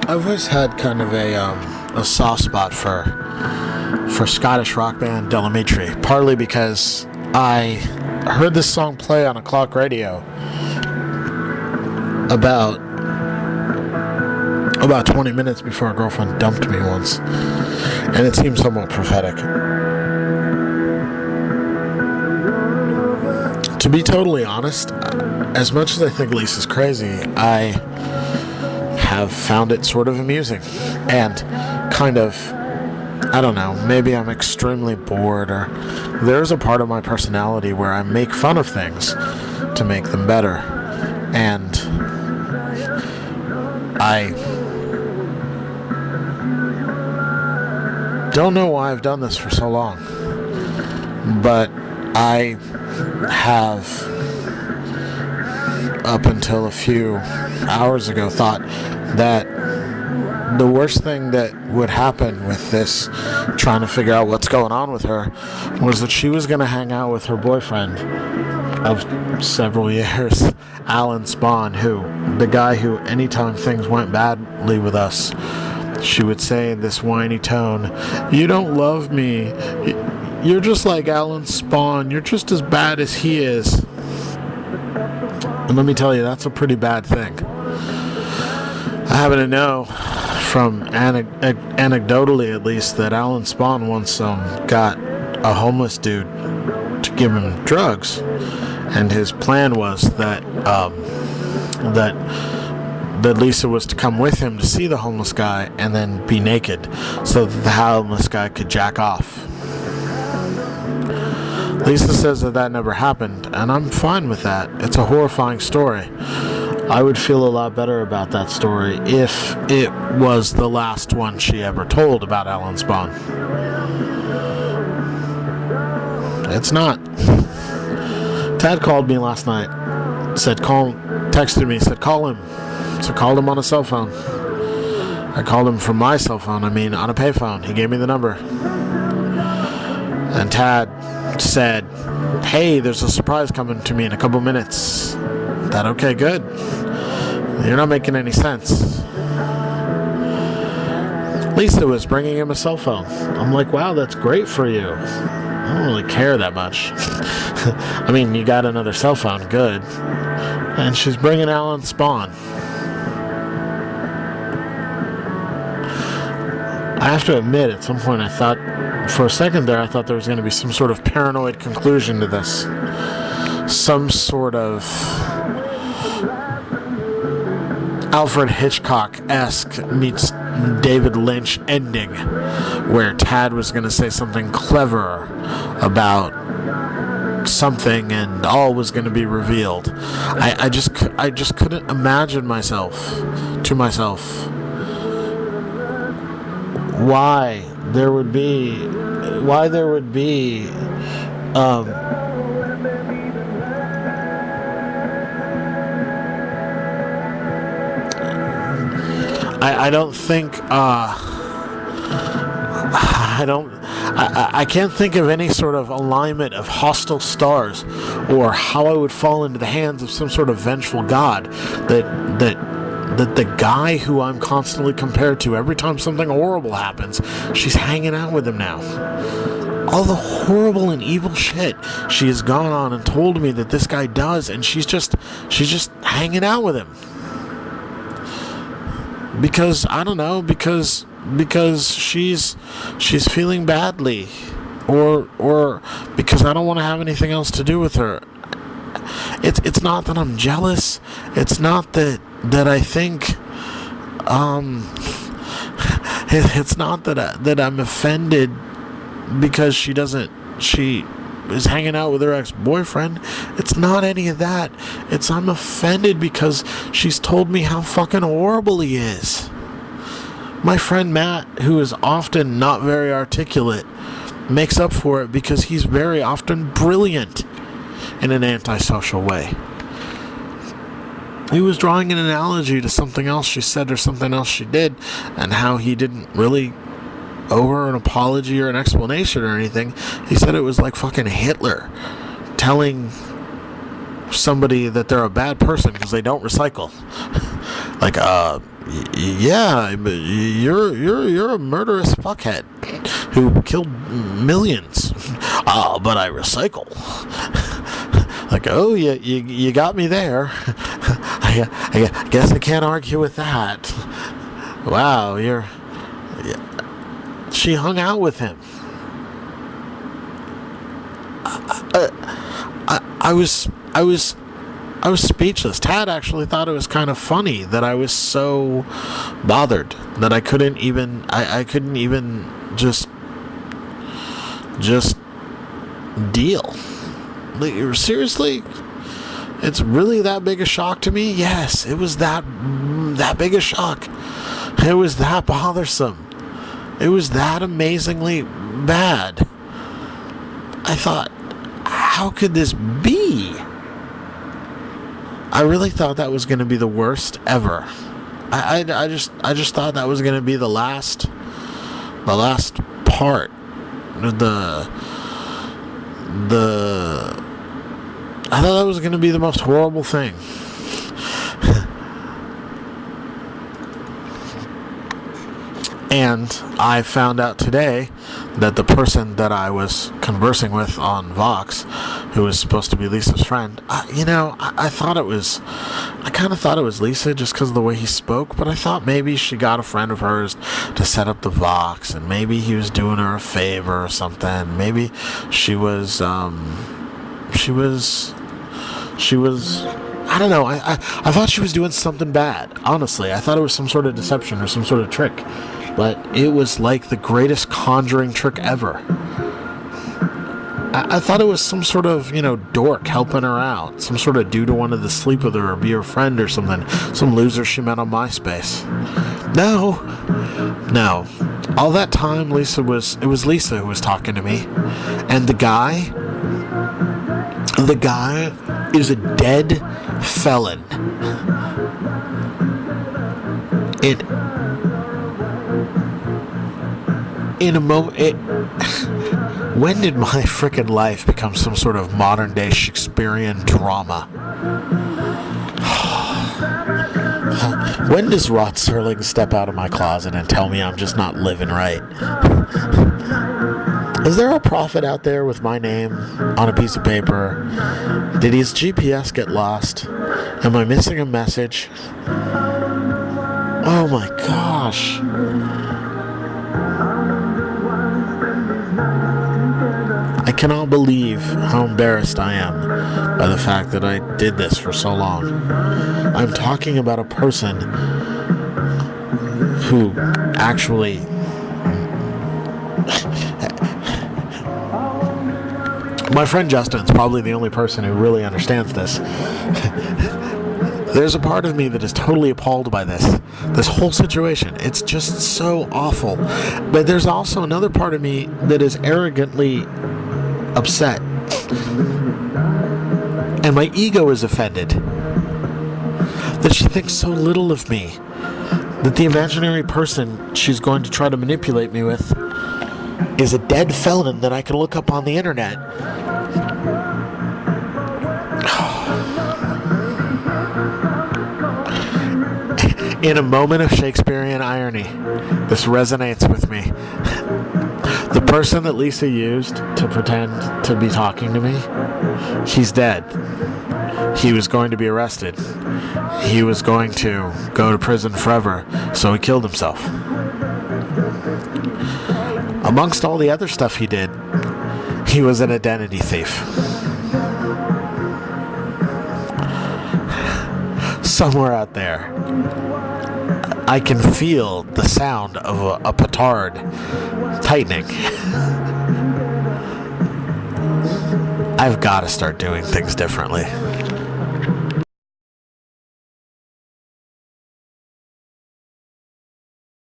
I've always had kind of a soft spot for Scottish rock band Del Amitri, partly because I heard this song play on a clock radio about 20 minutes before a girlfriend dumped me once, and it seemed somewhat prophetic. To be totally honest, as much as I think Lisa's crazy, I have found it sort of amusing and kind of, I don't know, maybe I'm extremely bored, or there's a part of my personality where I make fun of things to make them better, and I don't know why I've done this for so long, but I have, up until a few hours ago, thought that the worst thing that would happen with this, trying to figure out what's going on with her, was that she was going to hang out with her boyfriend of several years, Alan Spahn, the guy who, anytime things went badly with us, she would say in this whiny tone, "You don't love me. You're just like Alan Spahn. You're just as bad as he is." And let me tell you, that's a pretty bad thing. I happen to know, from anecdotally at least, that Alan Spahn once got a homeless dude to give him drugs, and his plan was that Lisa was to come with him to see the homeless guy and then be naked so that the homeless guy could jack off. Lisa says that never happened, and I'm fine with that. It's a horrifying story. I would feel a lot better about that story if it was the last one she ever told about Alan Spahn. It's not. Tad called me last night, texted me, said call him. So I called him on a cell phone. I called him from my cell phone, on a payphone. He gave me the number. And Tad said, "Hey, there's a surprise coming to me in a couple minutes." That okay, good. You're not making any sense. Lisa was bringing him a cell phone. I'm like, wow, that's great for you. I don't really care that much. You got another cell phone, good. And she's bringing Alan Spahn. I have to admit, at some point for a second there, I thought there was going to be some sort of paranoid conclusion to this. Some sort of Alfred Hitchcock-esque meets David Lynch ending, where Tad was going to say something clever about something and all was going to be revealed. I just couldn't imagine to myself why there would be I can't think of any sort of alignment of hostile stars or how I would fall into the hands of some sort of vengeful god that the guy who I'm constantly compared to every time something horrible happens, she's hanging out with him now. All the horrible and evil shit she has gone on and told me that this guy does, and she's just hanging out with him. Because I don't know, because she's feeling badly, or because I don't want to have anything else to do with her. It's not that I'm jealous. It's not that I think. It's not that I'm offended because she is hanging out with her ex-boyfriend. It's not any of that. I'm offended because she's told me how fucking horrible he is. My friend Matt, who is often not very articulate, makes up for it because he's very often brilliant in an antisocial way. He was drawing an analogy to something else she said or something else she did, and how he didn't really owe her an apology or an explanation or anything. He said it was like fucking Hitler telling somebody that they're a bad person because they don't recycle. Like, Yeah, but you're a murderous fuckhead who killed millions. But I recycle. Like, oh, you got me there. I guess I can't argue with that. Wow, she hung out with him. I was speechless. Tad actually thought it was kind of funny that I was so bothered that I couldn't even just deal. Like, seriously? It's really that big a shock to me? Yes, it was that big a shock. It was that bothersome. It was that amazingly bad. I thought, how could this be? I really thought that was going to be the worst ever. I just thought that was going to be the last part. I thought that was going to be the most horrible thing. And I found out today that the person that I was conversing with on Vox, who was supposed to be Lisa's friend, I kind of thought it was Lisa just because of the way he spoke, but I thought maybe she got a friend of hers to set up the Vox, and maybe he was doing her a favor or something. Maybe she was, I don't know, I thought she was doing something bad, honestly. I thought it was some sort of deception or some sort of trick. But it was like the greatest conjuring trick ever. I thought it was some sort of, dork helping her out. Some sort of dude who wanted to sleep with her or be her friend or something. Some loser she met on MySpace. No. All that time, it was Lisa who was talking to me. And the guy is a dead felon. In a moment, when did my frickin' life become some sort of modern day Shakespearean drama? When does Rod Serling step out of my closet and tell me I'm just not living right? Is there a prophet out there with my name on a piece of paper? Did his GPS get lost? Am I missing a message? Oh my gosh. I cannot believe how embarrassed I am by the fact that I did this for so long. I'm talking about a person who actually my friend Justin's probably the only person who really understands this. There's a part of me that is totally appalled by this whole situation. It's just so awful. But there's also another part of me that is arrogantly upset. And my ego is offended that she thinks so little of me. That the imaginary person she's going to try to manipulate me with is a dead felon that I can look up on the internet. In a moment of Shakespearean irony, this resonates with me. The person that Lisa used to pretend to be talking to me, he's dead. He was going to be arrested. He was going to go to prison forever, so he killed himself. Amongst all the other stuff he did, he was an identity thief. Somewhere out there, I can feel the sound of a petard tightening. I've got to start doing things differently.